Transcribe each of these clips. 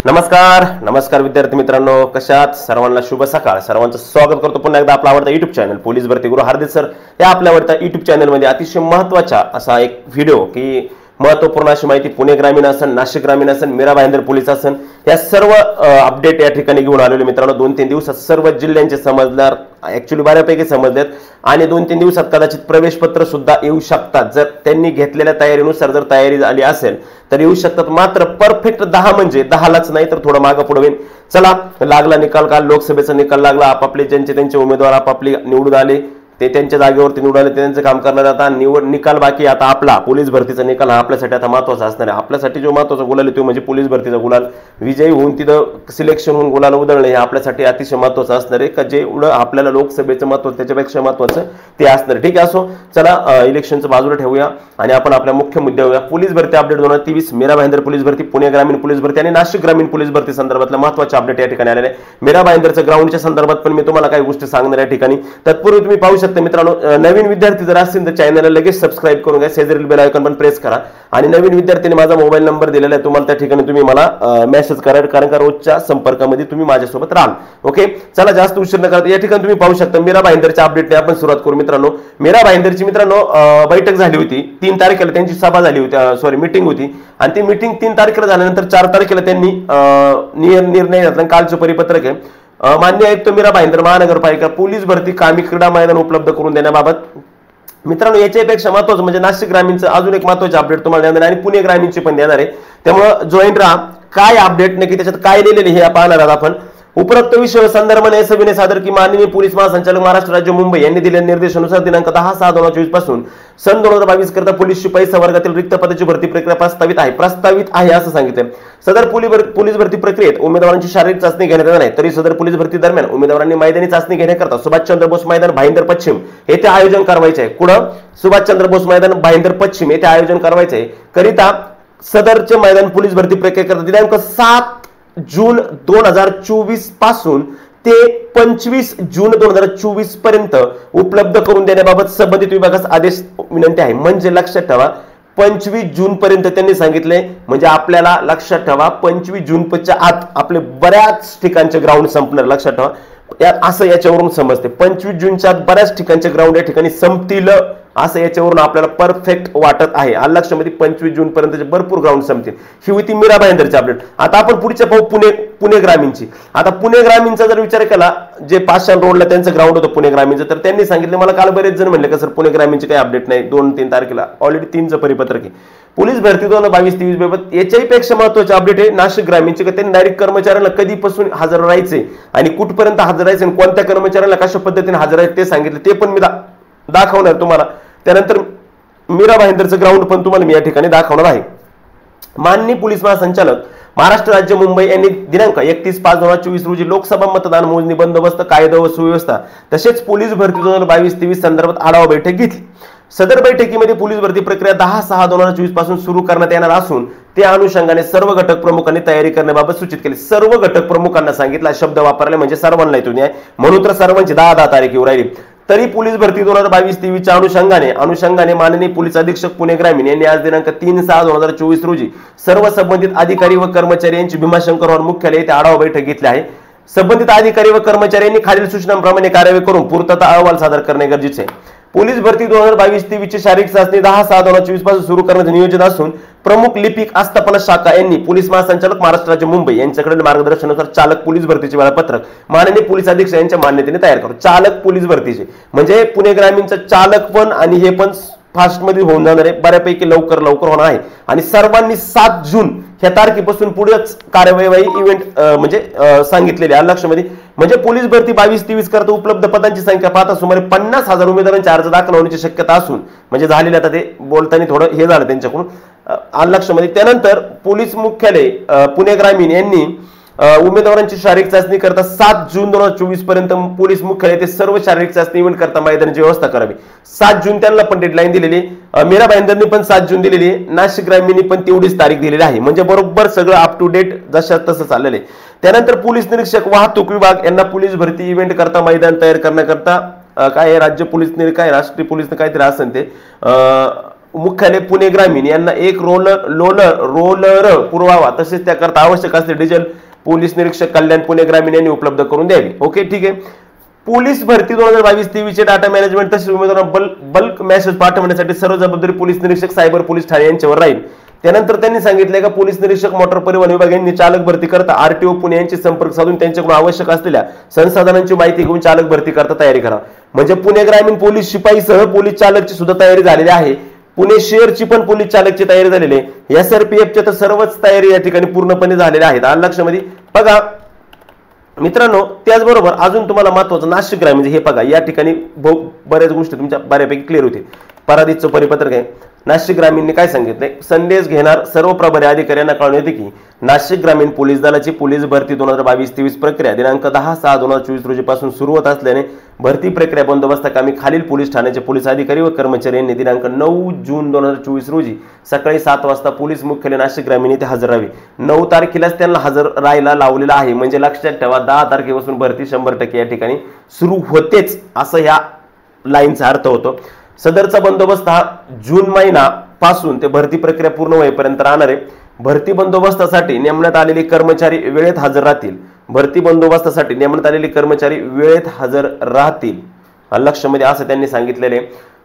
नमस्कार नमस्कार विद्यार्थी मित्रांनो, कशात सर्वांना शुभ सकाळ. सर्वांचं स्वागत करतो पुन्हा एकदा आपला आवडता युट्यूब चॅनल पोलीस भरती गुरु हार्दिक सर या आपल्या आवडत्या युट्यूब चॅनलमध्ये अतिशय महत्त्वाचा असा एक व्हिडिओ की महत्त्वपूर्ण अशी माहिती पुणे ग्रामीण असेल, नाशिक ग्रामीण असेल, मीरा भाईंदर पोलीस असेल, या सर्व अपडेट या ठिकाणी घेऊन आलेलो मित्रांनो. 2-3 दिवसात सर्व जिल्ह्यांचे समजणार, ऍक्च्युअली बऱ्यापैकी समजलेत आणि 2-3 दिवसात कदाचित प्रवेश पत्र सुद्धा येऊ शकतात. जर त्यांनी घेतलेल्या तयारीनुसार जर तयारी झाली असेल तर येऊ शकतात. मात्र परफेक्ट 10 म्हणजे 10लाच नाही तर थोडं मागं पुढे होईल. चला, लागला निकाल. काल लोकसभेचा निकाल लागला. आपापले ज्यांचे त्यांचे उमेदवार आपापले निवडून आले, ते त्यांच्या जागेवरती निवडून आले, त्यांचं काम करणार. आता निकाल बाकी. आता आपला पोलीस भरतीचा निकाल हा आपल्यासाठी आता महत्त्वाचा असणार आहे. आपल्यासाठी जो महत्त्वाचा गुलाल आहे तो म्हणजे पोलीस भरतीचा गुलाल. विजयी होऊन तिथं सिलेक्शन होऊन गुलाल उधळणे हे आपल्यासाठी अतिशय महत्त्वाचं असणार आहे. का जे एवढं आपल्याला लोकसभेचं महत्त्व त्याच्यापेक्षा महत्त्वाचं ते असणार आहे. ठीक आहे, असो. चला, इलेक्शनचं बाजूला ठेवूया आणि आपण आपल्या मुख्य मुद्द्यावर येऊया. पोलीस भरती अपडेट 2023, मीरा भाईंदर पोलीस भरती, पुणे ग्रामीण पोलीस भरती आणि नाशिक ग्रामीण पोलीस भरती संदर्भातला महत्त्वाचे अपडेट या ठिकाणी आलेले आहे. मीरा भाईंदरच्या ग्राउंडच्या संदर्भात पण मी तुम्हाला काही गोष्टी सांगणार या ठिकाणी. तत्पूर्वी तुम्ही पाहू शकता मित्रांनो, नवीन विद्यार्थी जर असतील तर चॅनलला लगेच सबस्क्राईब करून घ्या, शेजारील बेल आयकॉन पण प्रेस करा. आणि नवीन विद्यार्थ्यांनी माझा मोबाईल नंबर दिलेला आहे, तुम्हाला त्या ठिकाणी तुम्ही मला मेसेज करा, कारण का रोजच्या संपर्कामध्ये तुम्ही माझ्यासोबत राहाल. ओके, चला जास्त उशीर न करता या ठिकाणी तुम्ही पाहू शकता मीरा भाईंदरच्या अपडेटने आपण सुरुवात करू मित्रांनो. मीरा भाईंदरची मित्रांनो बैठक झाली होती 3 तारखेला, त्यांची सभा झाली होती, मीटिंग होती. आणि ती मीटिंग 3 तारखेला झाल्यानंतर 4 तारखेला त्यांनी निर्णय घेतला. कालचं परिपत्रक आहे. मान्य आयुक्त मीरा भाईंदर महानगरपालिका पोलीस भरती कामी क्रीडा मैदान उपलब्ध करून देण्याबाबत. मित्रांनो, याच्यापेक्षा महत्त्वाचं म्हणजे नाशिक ग्रामीणचं अजून एक महत्त्वाचे अपडेट तुम्हाला देणार आणि पुणे ग्रामीणची पण देणार आहे. त्यामुळे जॉईन राहा. काय अपडेट नक्की त्याच्यात काय लिहिलेले हे पाहणार आहात आपण. उपरोक्त विषय संदर्भाने सभेने सादर की माननीय पोलीस महासंचालक महाराष्ट्र राज्य मुंबई यांनी दिलेल्या निर्देशानुसार दिनांक 10/6/2024 पासून सन 2022 करता पोलीस शिपाई वर्गातील रिक्त पदाची भरती प्रक्रिया प्रस्तावित आहे असं सांगितलं. सदर पोलीस भरती प्रक्रियेत उमेदवारांची शारीरिक चाचणी घेण्यात येणार आहे. तरी सदर पोलीस भरती दरम्यान उमेदवारांनी मैदानी चाचणी घेण्याकरता सुभाषचंद्र बोस मैदान भाईंदर पश्चिम येथे आयोजन करायचे आहे. कुठं? सुभाषचंद्र बोस मैदान भाईंदर पश्चिम येथे आयोजन करायचे आहे. करिता सदरचे मैदान पोलीस भरती प्रक्रियेकरता दिनांक 7 जून 2024 पासून ते 25 जून 2024 पर्यंत उपलब्ध करून देण्याबाबत संबंधित विभागास आदेश विनंती आहे. म्हणजे लक्षात ठेवा 25 जून पर्यंत त्यांनी सांगितले. म्हणजे आपल्याला लक्षात ठेवा 25 जूनच्या आत आपले बऱ्याच ठिकाणचे ग्राउंड संपणार. लक्षात ठेवा असं याच्यावरून समजते. 25 जूनच्या आत बऱ्याच ठिकाणचे ग्राउंड या ठिकाणी संपतील असं याच्यावरून आपल्याला परफेक्ट वाटत आहे. लक्षामध्ये 25 जून पर्यंतचे भरपूर ग्राउंड संपतील. ही होती मीरा भाईंदरची अपडेट. आता आपण पुढच्या पाहू पुणे ग्रामीणची. आता पुणे ग्रामीणचा जर विचार केला, जे पाषाण रोडला त्यांचं ग्राउंड होतं पुणे ग्रामीणचं, तर त्यांनी सांगितलं, मला काल बरेच जण म्हणले का सर पुणे ग्रामीणची काही अपडेट नाही. 2-3 तारखेला ऑलरेडी 3चं परिपत्रक आहे. पोलीस भरती 2022-23 बाबत याच्याही पेक्षा महत्वाचे अपडेट आहे नाशिक ग्रामीणचे. का त्यांनी डायरेक्ट कर्मचाऱ्यांना कधीपासून हजर राहायचे आणि कुठपर्यंत हजर राहायचे आणि कोणत्या कर्मचाऱ्यांना कशा पद्धतीने हजर राहायचे ते सांगितले. ते पण मी दाखवणार तुम्हाला. त्यानंतर मीरा भाईंदरचं ग्राउंड पण तुम्हाला मी या ठिकाणी दाखवणार आहे. माननीय पोलीस महासंचालक महाराष्ट्र राज्य मुंबई यांनी दिनांक 31/5/2024 रोजी लोकसभा मतदान मोजणी बंदोबस्त कायदा व सुव्यवस्था तसेच पोलीस भरती 2022-23 संदर्भात आढावा बैठक घेतली. सदर बैठकीमध्ये पोलीस भरती प्रक्रिया 10/6/2024 पासून सुरू करण्यात येणार असून त्या अनुषंगाने सर्व घटक प्रमुखांनी तयारी करण्याबाबत सूचित केले. सर्व घटक प्रमुखांना सांगितला शब्द वापरले म्हणजे सर्वांना येतो न्याय, म्हणून तर सर्वांची 10 तारीख येऊ राहिली. तरी पोलीस भरती 2022-23च्या अनुषंगाने माननीय पोलीस अधीक्षक पुणे ग्रामीण यांनी आज दिनांक 3/6/2024 रोजी सर्व संबंधित अधिकारी व कर्मचारी यांची भीमाशंकर मुख्यालय येथे आढावा बैठक घेतली आहे. संबंधित अधिकारी व कर्मचाऱ्यांनी खालील सूचनांप्रमाणे कार्यवाही करून पूर्तता अहवाल सादर करणे गरजेचे आहे. पोलीस भरती 2022-23 ची शारीरिक चाचणी 10/6/2024 पासून सुरू करण्याचे नियोजन असून प्रमुख लिपिक आस्थापना शाखा यांनी पोलीस महासंचालक महाराष्ट्र राज्य मुंबई यांच्याकडे मार्गदर्शनानुसार चालक पोलीस भरतीचे वेळापत्रक माननीय पोलीस अधीक्षक यांच्या मान्यतेने तयार करू. चालक पोलीस भरतीचे म्हणजे पुणे ग्रामीणचं चालक पण आणि हे पण फास्ट मध्ये होऊन जाणार आहे. बऱ्यापैकी लवकर होणार आहे. आणि सर्वांनी 7 जून ह्या तारखेपासून पुढेच कार्यवाही इव्हेंट म्हणजे सांगितलेले आहे. लक्षामध्ये म्हणजे पोलीस भरती 22-23 करता उपलब्ध पदांची संख्या पाहता सुमारे 50,000 उमेदवारांचे अर्ज दाखल होण्याची शक्यता असून म्हणजे झालेले. आता ते बोलताना थोडं हे झालं त्यांच्याकडून लक्षामध्ये. त्यानंतर पोलीस मुख्यालय पुणे ग्रामीण यांनी उमेदवारांची शारीरिक चाचणी करता 7 जून 2024 पर्यंत पोलीस मुख्यालय ते सर्व शारीरिक चाचणी इव्हेंट करता मैदानाची व्यवस्था करावी. 7 जून त्यांना पण डेडलाईन दिलेली. मीरा भाईंदरनी पण 7 जून दिलेली. नाशिक ग्रामीणनी पण तेवढीच तारीख दिलेली आहे. म्हणजे बरोबर सगळं अप टू डेट जशा तसं चाललेलं आहे. त्यानंतर पोलीस निरीक्षक वाहतूक विभाग यांना पोलीस भरती इव्हेंट करता मैदान तयार करण्याकरता काय राज्य पोलीस काय राष्ट्रीय पोलीस काहीतरी असेल ते मुख्यालय पुणे ग्रामीण यांना एक रोलर पुरवावा, तसेच त्याकरता आवश्यक असले डिझेल पोलीस निरीक्षक कल्याण पुणे ग्रामीण यांनी उपलब्ध करून द्यावी. ओके, ठीक आहे. पोलीस भरती 2022-23 चे डाटा मॅनेजमेंट तसेच उमेदवारांना बल्क मेसेज पाठवण्यासाठी सर्व जबाबदारी पोलीस निरीक्षक सायबर पोलीस ठाणे यांच्यावर राहील. त्यानंतर त्यांनी सांगितले का पोलीस निरीक्षक मोटार परिवहन विभाग यांनी चालक भरती करता आरटीओ पुणे यांची संपर्क साधून त्यांच्याकडून आवश्यक असलेल्या संसाधनांची माहिती घेऊन चालक भरती करता तयारी करा. म्हणजे पुणे ग्रामीण पोलीस शिपाईसह पोलीस चालकची सुद्धा तयारी झालेली आहे. पुणे शहरची पण पोलीस चालकची तयारी झालेली आहे. SRPFच्या तर सर्वच तयारी या ठिकाणी पूर्णपणे झालेल्या आहेत. आणि लक्षामध्ये बघा मित्रांनो, त्याचबरोबर अजून तुम्हाला महत्वाचं नाशिक ग्रामीण हे बघा, या ठिकाणी बऱ्याच गोष्टी तुमच्या बऱ्यापैकी क्लिअर होतील. पराधीचं परिपत्रक आहे. नाशिक ग्रामीणने काय सांगितलंय, संदेश घेणार सर्व प्रभारी अधिकाऱ्यांना कळवून येते की नाशिक ग्रामीण पोलीस दलाची पोलीस भरती 2022-23 प्रक्रिया दिनांक 10/6/2024 रोजीपासून सुरू होत असल्याने भरती प्रक्रिया बंदोबस्ताकामी खालील पोलीस ठाण्याचे पोलीस अधिकारी व कर्मचारी यांनी दिनांक 9 जून 2024 रोजी सकाळी 7 वाजता पोलीस मुख्यालय नाशिक ग्रामीण येथे हजर राहावे. 9 तारखेलाच त्यांना हजर राहायला लावलेला आहे. म्हणजे लक्षात ठेवा 10 तारखेपासून भरती 100% या ठिकाणी सुरू होतेच, असं ह्या लाईनचा अर्थ होतो. सदरचा बंदोबस्त हा जून महिना पासून ते भरती प्रक्रिया पूर्ण होईपर्यंत राहणार आहे. भरती बंदोबस्तासाठी नेमण्यात आलेले कर्मचारी वेळेत हजर राहतील. भरती बंदोबस्तासाठी नेमण्यात आलेले कर्मचारी वेळेत हजर राहतील, लक्षामध्ये असं त्यांनी सांगितलेले.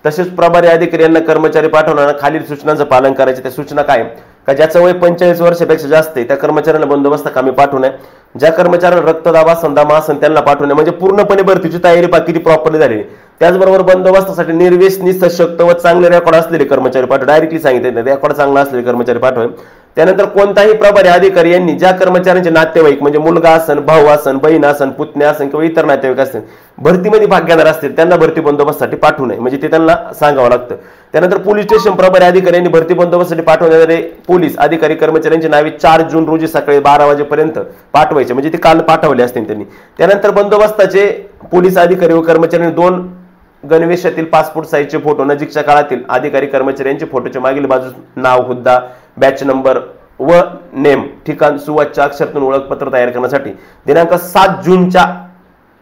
तसेच प्रभारी अधिकारी यांना कर्मचारी पाठवताना खालील सूचनांचं पालन करायचे. त्या सूचना काय का ज्याचं वय 45 वर्षापेक्षा जास्त आहे त्या कर्मचाऱ्यांना बंदोबस्त कामी पाठवणे. ज्या कर्मचाऱ्यांना रक्तदाब असन दमा असन त्यांना पाठवणे. म्हणजे पूर्णपणे भरतीची तयारी बाकी प्रॉपरली झाली. त्याचबरोबर बंदोबस्तासाठी निर्व्यसनी सशक्त व चांगले रेकॉर्ड असलेले कर्मचारी पाठवा. डायरेक्टली सांगितले रेकॉर्ड चांगला असलेले कर्मचारी पाठवा. त्यानंतर कोणताही प्रभारी अधिकारी यांनी ज्या कर्मचाऱ्यांचे नातेवाईक म्हणजे मुलगा असन, भाऊ असन, बहीण असन, पुतण्या असन किंवा इतर नातेवाईक असतील भरतीमध्ये भाग घेणार असतील त्यांना भरती बंदोबस्तासाठी पाठवू नये, म्हणजे ते त्यांना सांगावं लागतं. त्यानंतर पोलीस स्टेशन प्रभारी अधिकारी यांनी भरती बंदोबस्तासाठी पाठवणारे पोलीस अधिकारी कर्मचाऱ्यांची नावे 4 जून रोजी सकाळी 12 वाजेपर्यंत पाठवायचे, म्हणजे ते काल पाठवले असतील त्यांनी. त्यानंतर बंदोबस्ताचे पोलीस अधिकारी व कर्मचाऱ्यांनी 2 गणवेशातील पासपोर्ट साईजचे फोटो, नजीकच्या काळातील अधिकारी कर्मचाऱ्यांचे फोटोच्या मागील बाजूस नाव, हुद्दा, बॅच नंबर व नेम, ठिकाण, सुवाच्य अक्षरातून ओळखपत्र तयार करण्यासाठी दिनांक 7 जूनच्या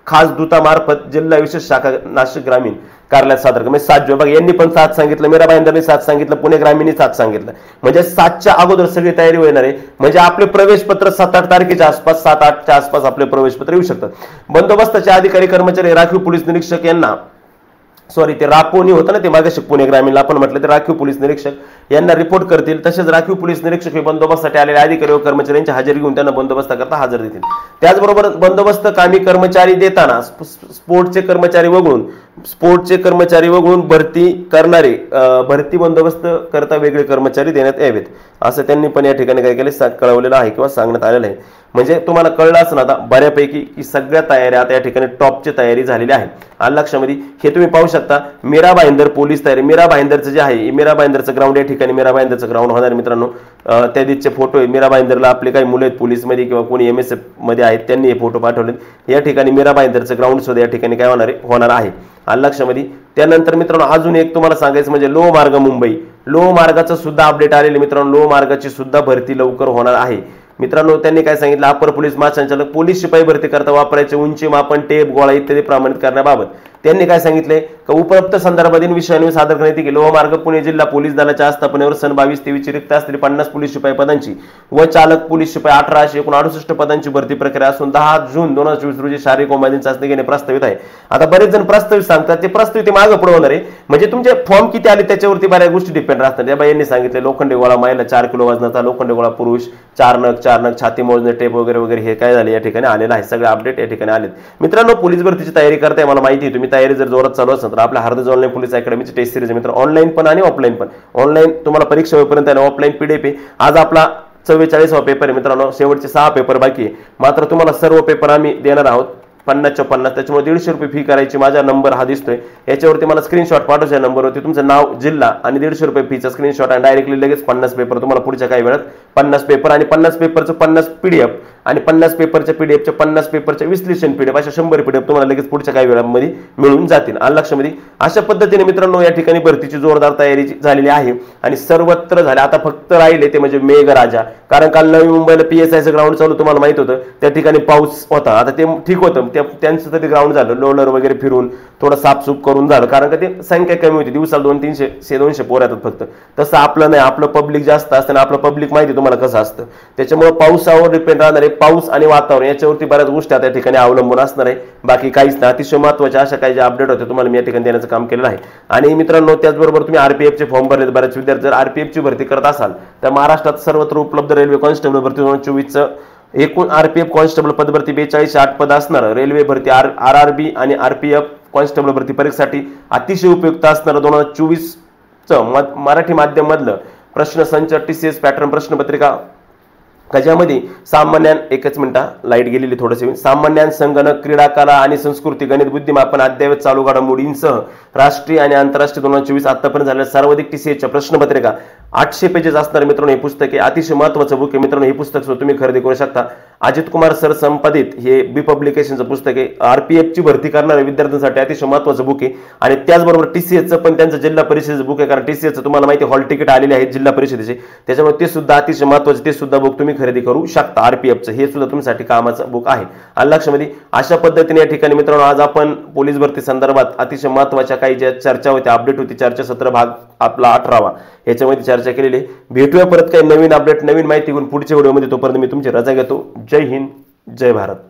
खास दूतामार्फत जिल्हा विशेष शाखा नाशिक ग्रामीण कार्यालयात सादर करा. 7 जून बघा, यांनी पण 7 सांगितलं, मीरा भाईंदरनी 7 सांगितलं, पुणे ग्रामीणने 7 सांगितलं. म्हणजे 7च्या अगोदर सगळी तयारी होणार आहे. म्हणजे आपले प्रवेश पत्र 7-8 तारखेच्या आसपास 7-8च्या आसपास आपले प्रवेश पत्र येऊ शकतात. बंदोबस्ताचे अधिकारी कर्मचारी राखीव पोलीस निरीक्षक यांना ते रापोनी होतं ना, ते मागे पुणे ग्रामीणला आपण म्हटलं ते राखीव पोलीस निरीक्षक यांना रिपोर्ट करतील. तसेच राखीव पोलीस निरीक्षक हे बंदोबस्तासाठी आलेले अधिकारी व कर्मचाऱ्यांची हजेरी घेऊन त्यांना बंदोबस्ताकरता हजर देतील. त्याचबरोबर बंदोबस्त कामी कर्मचारी देताना स्पोर्टचे कर्मचारी वगळून भरती करणारे भरती बंदोबस्त करता वेगळे कर्मचारी देण्यात यावेत, असं त्यांनी पण या ठिकाणी काय केले कळवलेलं आहे किंवा सांगण्यात आलेलं आहे. म्हणजे तुम्हाला कळलं असं ना आता बऱ्यापैकी की सगळ्या तयाऱ्या आता या ठिकाणी टॉपची तयारी झालेली आहे. आणि लक्षामध्ये हे तुम्ही पाहू शकता मीरा भाईंदर पोलीस तयारी. मीरा भाईंदरचं जे आहे मीरा भाईंदरचं ग्राउंड या ठिकाणी मीरा भाईंदरचं ग्राउंड होणार मित्रांनो. त्या दिवसचे फोटो आहे. मीरा भाईंदरला आपले काही मुलं आहेत पोलीसमध्ये किंवा कोणी MSF मध्ये आहेत त्यांनी हे फोटो पाठवले. या ठिकाणी मीरा भाईंदरचं ग्राउंड सुद्धा या ठिकाणी काय होणार आहे आणि लक्षामध्ये. त्यानंतर मित्रांनो अजून एक तुम्हाला सांगायचं म्हणजे लोह मार्ग मुंबई, लोह मार्गाचं सुद्धा अपडेट आलेले मित्रांनो. लोह मार्गाची सुद्धा भरती लवकर होणार आहे मित्रांनो. त्यांनी काय सांगितलं, अपर पोलीस महासंचालक पोलीस शिपाई भरती करता वापरायचे उंची मापन, टेप, गोळा इत्यादी प्रमाणित करण्याबाबत त्यांनी काय सांगितले का उपरोक्त संदर्भातील विषयाने सादर करण्यात येईल. लोह मार्ग पुणे जिल्हा पोलीस दलाच्या आस्थापनेवर सन 22-23 रिक्त असलेली 50 पोलीस शिपाई पदांची व चालक पोलीस शिपाई 1868 पदांची भरती प्रक्रिया असून 10 जून 2024 रोजी शारीरिक उमेदवारी चाचणी घेणे प्रस्तावित आहे. आता बरेच जण प्रस्तावित सांगतात, ते प्रस्तावित मागे पुढे होणार आहे. म्हणजे तुमचे फॉर्म किती आले त्याच्यावरती बऱ्याच गोष्टी डिपेंड राहतात. या बाईंनी सांगितले लोखंडी गोळा महिला 4 किलो वजनाचा, लोखंडी गोळा पुरुष 4 नग, छाती मोजणे, टेप वगैरे वगैरे हे काय झाले या ठिकाणी आलेलं आहे. सगळे अपडेट या ठिकाणी आलेत मित्रांनो. पोलीस भरतीची तयारी करताय मला माहिती आहे. तुम्ही तयारी जर जोरात चालू असेल तर आपल्या हरदज ऑनलाईन पोलीस अकॅडमीची टेस्ट सिरीज मित्र ऑनलाईन पण आणि ऑफलाईन पण. ऑनलाईन तुम्हाला परीक्षा होईपर्यंत आणि ऑफलाईन PDF आहे. आज आपला 44वा पेपर आहे मित्रांनो. शेवटचे 6 पेपर बाकी आहे. मात्र तुम्हाला सर्व पेपर आम्ही देणार आहोत 50-50. त्याच्यामुळे 150 रुपये फी करायची. माझा नंबर हा दिसतोय याच्यावरती मला स्क्रीनशॉट पाठवायचा आहे. नंबरवरती तुमचं नाव, जिल्हा आणि 150 रुपये फीचा स्क्रीनशॉट आणि डायरेक्टली लगेच 50 पेपर तुम्हाला पुढच्या काही वेळात 50 पेपर आणि 50 पेपरचं 50 PDF आणि 50 पेपरच्या पीडीएफच्या 50 पेपरच्या विश्लेषण पीडीएफ अशा 100 पीडीएफ तुम्हाला लगेच पुढच्या काही वेळामध्ये मिळून जातील. आलं लक्षामध्ये. अशा पद्धतीने मित्रांनो या ठिकाणी भरतीची जोरदार तयारी झालेली आहे आणि सर्वत्र झाले. आता फक्त राहिले ते म्हणजे मेघराजा. कारण काल नवी मुंबईला PSIचं ग्राउंड चालू तुम्हाला माहित होतं, त्या ठिकाणी पाऊस होता. आता ते ठीक होतं, त्यांचं तरी ग्राउंड झालं, लोलर वगैरे फिरून थोडं साफसूफ करून झालं, कारण का ते संख्या कमी होती, दिवसाला 200-300 पोर येतात फक्त. तसं आपलं नाही, आपलं पब्लिक जास्त असतं आणि आपलं पब्लिक माहिती तुम्हाला कसं असतं. त्याच्यामुळे पावसावर डिपेंड राहणार आहे. पाऊस आणि वातावरण याच्यावरती बऱ्याच गोष्टी त्या ठिकाणी अवलंबून असणार आहे. बाकी काहीच नाही. अतिशय महत्त्वाच्या अशा काही जे अपडेट होते तुम्हाला मी या ठिकाणी देण्याचं काम केलेलं आहे. आणि मित्रांनो त्याचबरोबर तुम्ही RPFचे फॉर्म भरले. बऱ्याच विद्यार्थी जर RPFची भरती करत असाल तर महाराष्ट्रात सर्वत्र उपलब्ध रेल्वे कॉन्स्टेबल भरती 2024चं एकूण RPF कॉन्स्टेबल पदभरती 4208 पद असणार. रेल्वे भरती RRB आणि RPF कॉन्स्टेबल भरती परीक्षेसाठी अतिशय उपयुक्त असणारं 2024चं मराठी माध्यम मधलं प्रश्नसंच TCS पॅटर्न प्रश्नपत्रिका, ज्यामध्ये सामान्य, एकच मिनिटा लाईट गेलेली थोडंसं, सामान्य, संगणक, क्रीडा, कला आणि संस्कृती, गणित, बुद्धिमापन, अद्ययावत चालू घडामोडींसह राष्ट्रीय आणि आंतरराष्ट्रीय 2024 आतापर्यंत झालेल्या सर्वाधिक TCSच्या प्रश्नपत्रिका 800 पेजेस असणारे मित्रांनो हे पुस्तक आहे. अतिशय महत्त्वाचं बुक आहे मित्रांनो. हे पुस्तक सुद्धा तुम्ही खरेदी करू शकता. अजित कुमार सर संपादित हे बी पब्लिकेशनचं पुस्तक आहे. RPFची भरती करणाऱ्या विद्यार्थ्यांसाठी अतिशय महत्त्वाचं बुक आहे. आणि त्याचबरोबर TCSचं पण त्यांचं जिल्हा परिषदेचं बुक आहे, कारण TCSचं तुम्हाला माहिती हॉल तिकीट आलेले आहेत जिल्हा परिषदेचे, त्याच्यामुळे ते सुद्धा अतिशय महत्त्वाचं, ते सुद्धा बुक तुम्ही खरेदी करू शकता. RPFचं हे सुद्धा तुमच्यासाठी कामाचं बुक आहे. आलं लक्षामध्ये. अशा पद्धतीने या ठिकाणी मित्रांनो आज आपण पोलीस भरती संदर्भात अतिशय महत्त्वाच्या काही ज्या चर्चा होत्या, अपडेट होती, चर्चासत्र भाग आपला 18वा याच्यामध्ये चर्चा केलेली. भेटूया परत काही नवीन अपडेट, नवीन माहिती घेऊन पुढच्या व्हिडिओमध्ये. तोपर्यंत मी तुमची रजा घेतो. जय हिंद, जय भारत.